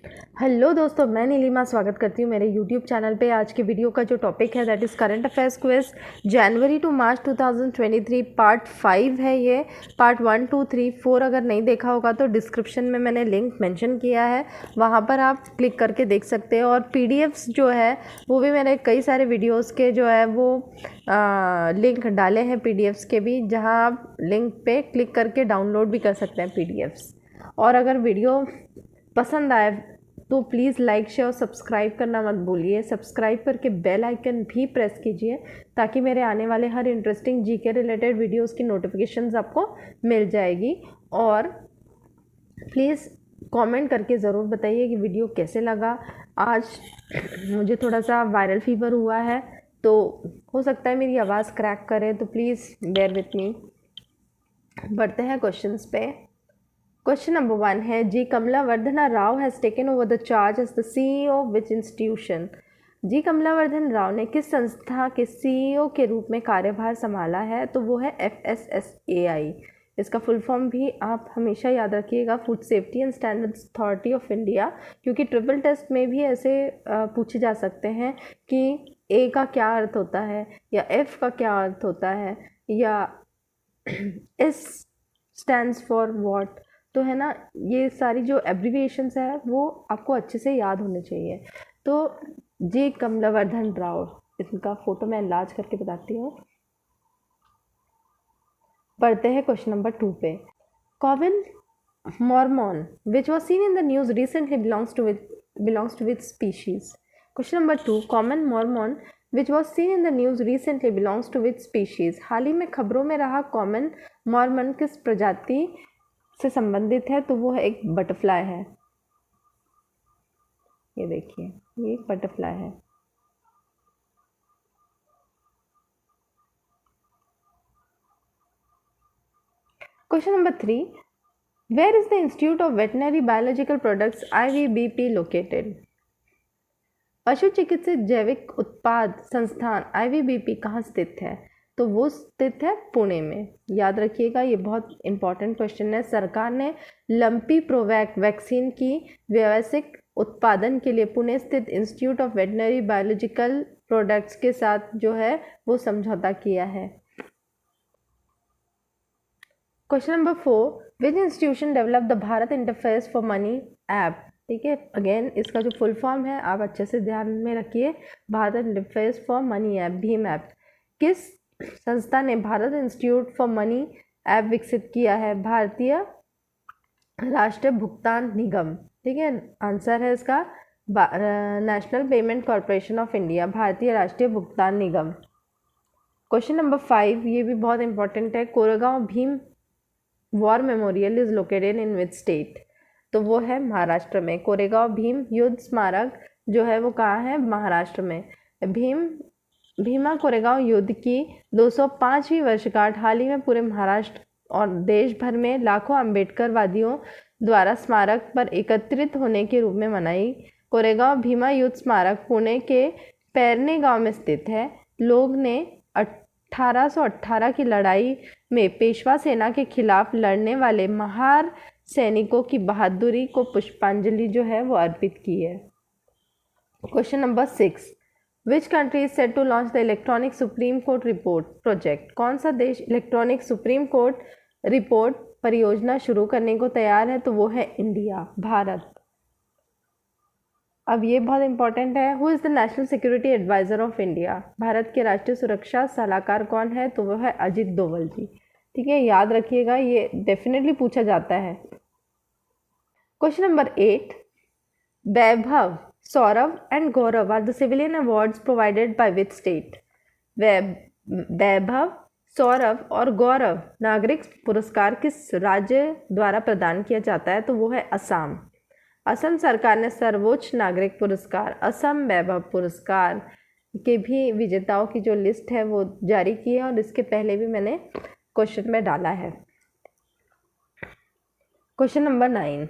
Hello दोस्तों, मैं नीलिमा स्वागत करती हूँ मेरे यूट्यूब चैनल पे। आज के वीडियो का जो टॉपिक है that is current affairs quiz January to March 2023 part 5 है। ये पार्ट 1, 2, 3, 4 अगर नहीं देखा होगा तो डिस्क्रिप्शन में मैंने लिंक मेंशन किया है, वहाँ पर आप क्लिक करके देख सकते हैं। और पीडीएफ्स जो है वो भी मैंने कई सारे वीडियोज़ के जो है वो लिंक डाले हैं पीडीएफ्स के भी, जहाँ आप लिंक पे क्लिक करके डाउनलोड भी कर सकते हैं पीडीएफ्स। और अगर वीडियो पसंद आए तो प्लीज़ लाइक शेयर और सब्सक्राइब करना मत भूलिए। सब्सक्राइब करके बेल आइकन भी प्रेस कीजिए ताकि मेरे आने वाले हर इंटरेस्टिंग जीके रिलेटेड वीडियोस की नोटिफिकेशंस आपको मिल जाएगी। और प्लीज़ कमेंट करके ज़रूर बताइए कि वीडियो कैसे लगा। आज मुझे थोड़ा सा वायरल फीवर हुआ है तो हो सकता है मेरी आवाज़ क्रैक करे, तो प्लीज़ बेयर विथ मी। बढ़ते हैं क्वेश्चंस पे। क्वेश्चन नंबर 1 है, G Kamalavardhana Rao has taken over the charge as the CEO of which institution. G Kamalavardhan Rao ने किस संस्था के सीईओ के रूप में कार्यभार संभाला है? तो वो है FSSAI। इसका फुल फॉर्म भी आप हमेशा याद रखिएगा, food safety and standards authority of India, क्योंकि ट्रिपल टेस्ट में भी ऐसे पूछे जा सकते हैं कि ए का क्या अर्थ होता है या एफ का क्या अर्थ होता है या एस स्टैंड्स फॉर व्हाट। तो है ना, ये सारी जो एब्रीविएशंस है वो आपको अच्छे से याद होने चाहिए। तो जी कमलावर्धन राव, इनका फोटो मैं इलाज करके बताती हूँ। पढ़ते हैं क्वेश्चन नंबर 2 पे। Common Mormon which was seen in the news recently belongs to which species. Question number 2, common Mormon which was seen in the news recently belongs to which species. हाल ही में खबरों में रहा कॉमन मॉर्मन किस प्रजाति से संबंधित है? तो वो है एक बटरफ्लाई है। ये देखिए, ये एक बटरफ्लाई है। Question number 3, where is the institute of veterinary biological products IVBP located. पशु चिकित्सित जैविक उत्पाद संस्थान IVBP कहाँ स्थित है? तो वो स्थित है पुणे में। याद रखिएगा, ये बहुत इंपॉर्टेंट क्वेश्चन है। सरकार ने लंपी प्रोवैक वैक्सीन की व्यावसायिक उत्पादन के लिए पुणे स्थित institute of veterinary biological products के साथ जो है वो समझौता किया है। Question number 4, which institution develop the Bharat interface for money app. ठीक है, अगेन इसका जो फुल फॉर्म है आप अच्छे से ध्यान में रखिए, Bharat interface for money app, Bhim app. किस संस्था ने Bharat institute for money app विकसित किया है? भारतीय राष्ट्रीय भुगतान निगम। ठीक है, आंसर है इसका national payment corporation of India, भारतीय राष्ट्रीय भुगतान निगम। क्वेश्चन नंबर 5, ये भी बहुत इंपॉर्टेंट है, Koregaon Bhim war memorial is located in which state. तो वो है महाराष्ट्र में। कोरेगांव भीम युद्ध स्मारक जो है वो कहाँ है? महाराष्ट्र में। भीमा कोरेगांव युद्ध की 205वीं वर्षगांठ हाल ही में पूरे महाराष्ट्र और देश भर में लाखों अम्बेडकरवादियों द्वारा स्मारक पर एकत्रित होने के रूप में मनाई। कोरेगांव भीमा युद्ध स्मारक पुणे के पैरने गांव में स्थित है। लोग ने 1818 की लड़ाई में पेशवा सेना के खिलाफ लड़ने वाले महार सैनिकों की बहादुरी को पुष्पांजलि जो है वो अर्पित की है। Question number 6, which country is set to launch the electronic supreme court report project. कौन सा देश इलेक्ट्रॉनिक सुप्रीम कोर्ट रिपोर्ट परियोजना शुरू करने को तैयार है? तो वो है इंडिया, भारत। अब ये बहुत इंपॉर्टेंट है, who is the national security adviser of India. Bharat के राष्ट्रीय सुरक्षा सलाहकार कौन है? तो वो है अजित डोवल जी। ठीक है, याद रखिएगा, ये डेफिनेटली पूछा जाता है। Question number 8, Vaibhav, Saurabh and Gaurav are the civilian awards provided by which state. Vaibhav, Saurabh और गौरव नागरिक पुरस्कार किस राज्य द्वारा प्रदान किया जाता है? तो वो है असम। असम सरकार ने सर्वोच्च नागरिक पुरस्कार असम वैभव पुरस्कार के भी विजेताओं की जो लिस्ट है वो जारी की है, और इसके पहले भी मैंने क्वेश्चन में डाला है। Question number 9,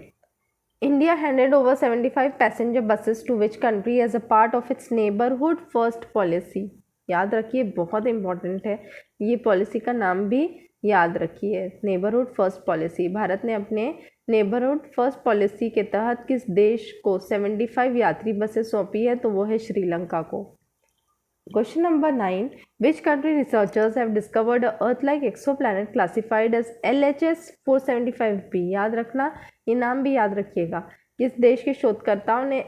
India handed over 75 passenger buses to which country as a part of its neighbourhood first policy. याद रखिए, बहुत इंपॉर्टेंट है, ये पॉलिसी का नाम भी याद रखिए, नेबरहुड फर्स्ट पॉलिसी। भारत ने अपने नेबरहुड फर्स्ट पॉलिसी के तहत किस देश को 75 यात्री बसें सौंपी है? तो वो है श्रीलंका को। Question number 9, which country researchers have discovered a earth like exoplanet classified as LHS 475b? याद रखना, ये नाम भी याद रखिएगा। किस देश के शोधकर्ताओं ने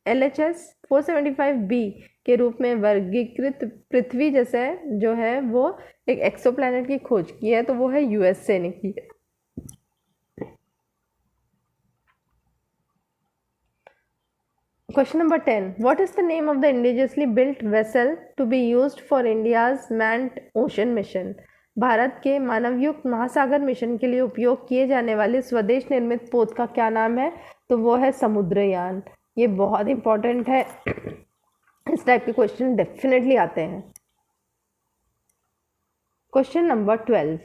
LHS 475b के रूप में वर्गीकृत पृथ्वी जैसे जो है वो एक एक्सोप्लैनेट की खोज की है? तो वो है USA ने की है। Question number 10. What is the name of the indigenously built vessel to be used for India's manned ocean mission? Bharat के मानवयुक्त महासागर मिशन के लिए उपयोग किए जाने वाले स्वदेश निर्मित पोत का क्या नाम है? तो वो है समुद्रयान। ये बहुत इंपॉर्टेंट है, इस टाइप के क्वेश्चन डेफिनेटली आते हैं। Question number 12.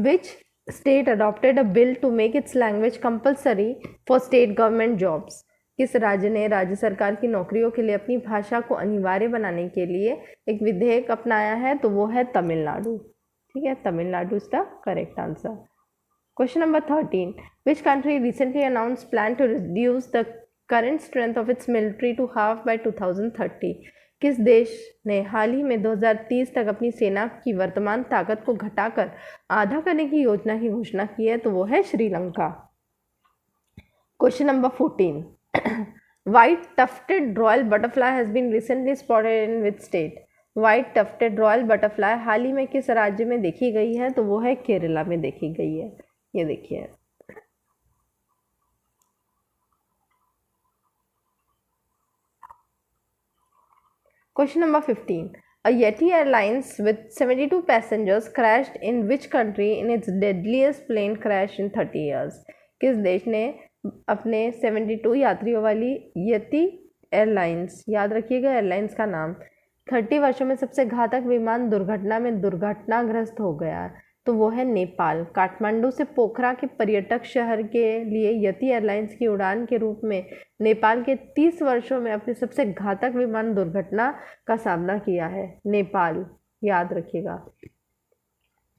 Which state adopted a bill to make its language compulsory for state government jobs? किस राज्य ने राज्य सरकार की नौकरियों के लिए अपनी भाषा को अनिवार्य बनाने के लिए एक विधेयक अपनाया है? तो वो है तमिलनाडु। ठीक है, Tamil Nadu is the correct answer. Question number 13. Which country recently announce plan to reduce the current strength of its military to half bye 2030? किस देश ने हाल ही में 2030 तक अपनी सेना की वर्तमान ताकत को घटाकर आधा करने की योजना की घोषणा की है? तो वो है Sri Lanka. Question number 14. White tufted royal butterfly has been recently spotted in which state? White tufted royal butterfly हाल ही में किस राज्य में देखी गई है? तो वो है केरला में देखी गई है। ये देखिए, question number 15. A Yeti Airlines with 72 passengers crashed in which country in its deadliest plane crash in 30 years? किस देश ने अपने 72 यात्रियों वाली यति एयरलाइंस, याद रखिएगा एयरलाइंस का नाम, 30 वर्षों में सबसे घातक विमान दुर्घटना में दुर्घटनाग्रस्त हो गया? तो वो है नेपाल। काठमांडू से पोखरा के पर्यटक शहर के लिए यति एयरलाइंस की उड़ान के रूप में नेपाल के 30 वर्षों में अपनी सबसे घातक विमान दुर्घटना का सामना किया है नेपाल, याद रखिएगा।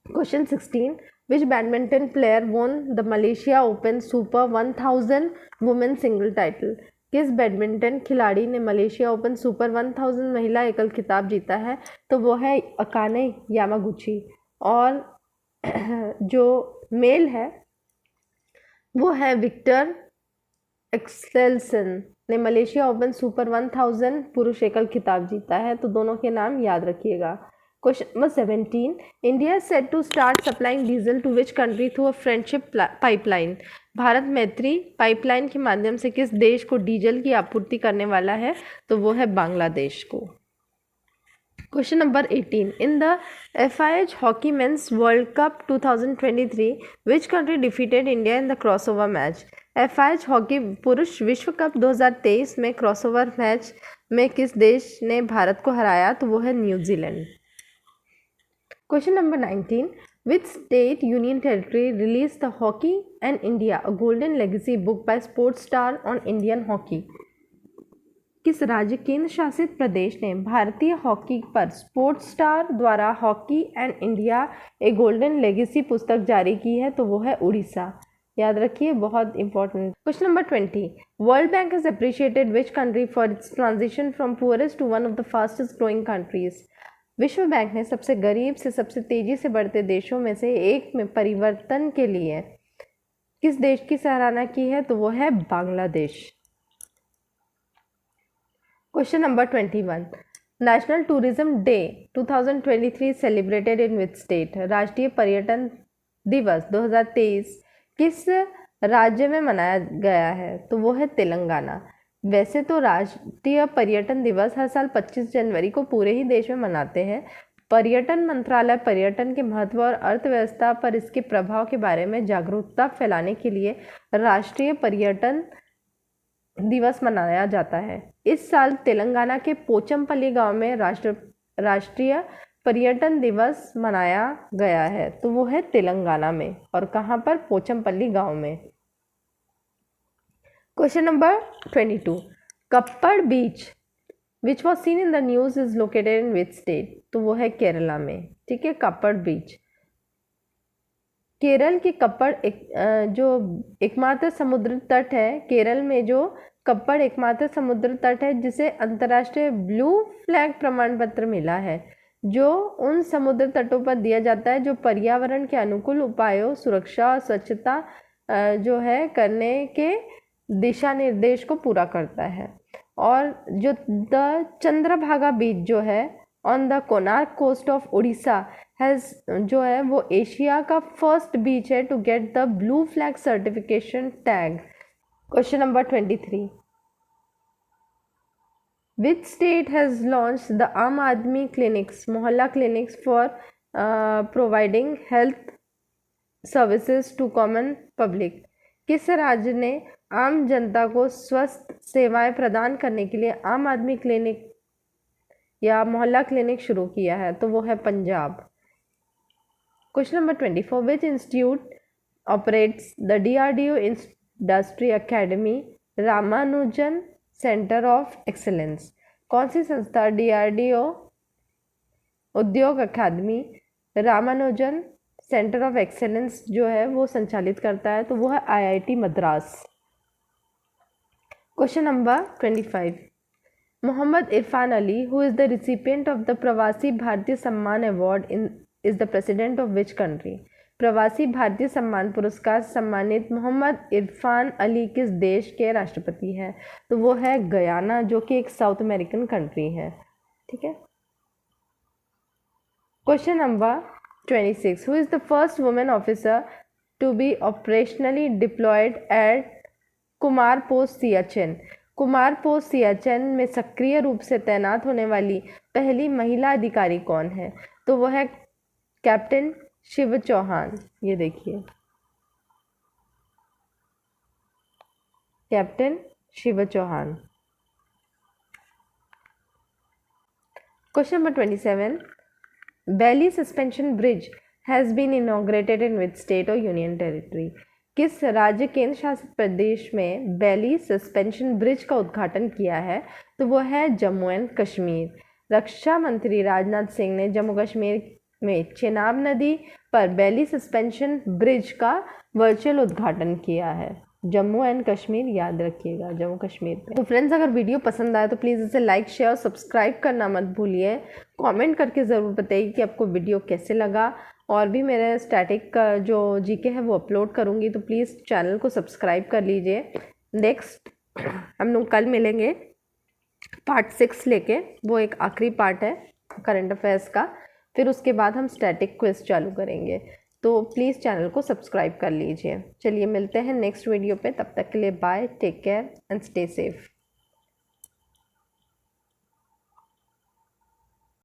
Question 16. Which badminton player won the Malaysia Open Super 1000 Women Single Title? किस बैडमिंटन खिलाड़ी ने मलेशिया ओपन सुपर 1000 महिला एकल खिताब जीता है? तो वो है अकाने यामागुची। और जो मेल है वो है विक्टर एक्सेल्सन ने मलेशिया ओपन सुपर 1000 पुरुष एकल खिताब जीता है। तो दोनों के नाम याद रखिएगा। Question number 17. India is said to start supplying diesel to which country through a friendship pipeline? Bharat मैत्री पाइपलाइन के माध्यम से किस देश को डीजल की आपूर्ति करने वाला है? तो वो है बांग्लादेश को। Question number 18. In the FIH Hockey Men's World Cup 2023, which country defeated India in the crossover match? FIH hockey पुरुष विश्व कप 2023 में क्रॉसओवर मैच में किस देश ने भारत को हराया? तो वो है New Zealand. Question number 19. Which state union territory released the Hockey and India a Golden Legacy book by Sports Star on Indian Hockey? किस राज्य केंद्र शासित प्रदेश ने भारतीय हॉकी पर स्पोर्ट्स स्टार द्वारा hockey and India A golden legacy पुस्तक जारी की है? तो वो है उड़ीसा, याद रखिए, बहुत important. Question number 20. World bank has appreciated which country for its transition from poorest to one of the fastest growing countries? विश्व बैंक ने सबसे गरीब से सबसे तेजी से बढ़ते देशों में से एक में परिवर्तन के लिए किस देश की सराहना की है? तो वो है Bangladesh. Question number 21. National tourism day 2023 celebrated in which state? राष्ट्रीय पर्यटन दिवस 2023 किस राज्य में मनाया गया है? तो वो है तेलंगाना। वैसे तो राष्ट्रीय पर्यटन दिवस हर साल 25 जनवरी को पूरे ही देश में मनाते हैं। पर्यटन मंत्रालय पर्यटन के महत्व और अर्थव्यवस्था पर इसके प्रभाव के बारे में जागरूकता फैलाने के लिए राष्ट्रीय पर्यटन दिवस मनाया जाता है। इस साल तेलंगाना के पोचमपल्ली गांव में राष्ट्रीय पर्यटन दिवस मनाया गया है। तो वो है तेलंगाना में, और कहाँ पर? पोचमपल्ली गांव में। Question number 22. Kappad beach which was seen in the news is located in which state? तो वो है केरला में। ठीक है, कप्पड़ बीच। केरल के कप्पड़ जो एकमात्र समुद्र तट है, केरल में जो कप्पड़ एकमात्र समुद्र तट है जिसे अंतर्राष्ट्रीय ब्लू फ्लैग प्रमाण पत्र मिला है, जो उन समुद्र तटों पर दिया जाता है जो पर्यावरण के अनुकूल उपायों, सुरक्षा और स्वच्छता जो है करने के दिशा निर्देश को पूरा करता है। और जो द चंद्रभागा बीच जो है on the Konark coast of Orissa has जो है वो एशिया का फर्स्ट बीच है to get the blue flag certification tag. Question number 23, which state has launch the Aam Aadmi clinics, Mohalla clinics for providing health services to common public? किस राज्य ने आम जनता को स्वस्थ सेवाएं प्रदान करने के लिए आम आदमी क्लिनिक या मोहल्ला क्लिनिक शुरू किया है? तो वो है Punjab. Question number 24, which institute operates the DRDO industry academy Ramanujan centre of excellence? कौन सी संस्था DRDO उद्योग अकादमी रामानुजन सेंटर ऑफ एक्सेलेंस जो है वो संचालित करता है? तो वो है IIT Madras. Question number 25, Mohammed Irfan Ali who is the recipient of the Pravasi Bharatiya Samman award is the president of which country? Pravasi Bharatiya सम्मान पुरस्कार सम्मानित मोहम्मद इरफान अली किस देश के राष्ट्रपति हैं? तो वो है गयाना, जो कि एक साउथ अमेरिकन कंट्री है। ठीक है। Question number 26, who is the first women officer to be operationally deployed at Kumar post Siachen? Kumar post Siachen में सक्रिय रूप से तैनात होने वाली पहली महिला अधिकारी कौन है? तो वो है कैप्टन शिव चौहान। ये देखिए, captain Shiv Chauhan. Question number 27, Bailey suspension bridge has been inaugurated in which state और यूनियन टेरिटरी? किस राज्य केंद्र शासित प्रदेश में बैली सस्पेंशन ब्रिज का उद्घाटन किया है? तो वो है जम्मू एंड कश्मीर। रक्षा मंत्री राजनाथ सिंह ने जम्मू कश्मीर में चेनाब नदी पर बैली सस्पेंशन ब्रिज का वर्चुअल उद्घाटन किया है। जम्मू एंड कश्मीर याद रखिएगा, जम्मू कश्मीर पे। तो फ्रेंड्स, अगर वीडियो पसंद आए तो प्लीज़ इसे लाइक, शेयर और सब्सक्राइब करना मत भूलिए। कमेंट करके ज़रूर बताइए कि आपको वीडियो कैसे लगा। और भी मेरे स्टैटिक का जो जीके है वो अपलोड करूँगी, तो प्लीज़ चैनल को सब्सक्राइब कर लीजिए। नेक्स्ट हम लोग कल मिलेंगे पार्ट 6 लेके, वो एक आखिरी पार्ट है करंट अफेयर्स का। फिर उसके बाद हम स्टैटिक क्विज चालू करेंगे, तो प्लीज़ चैनल को सब्सक्राइब कर लीजिए। चलिए मिलते हैं नेक्स्ट वीडियो पे, तब तक के लिए bye, take care and stay safe.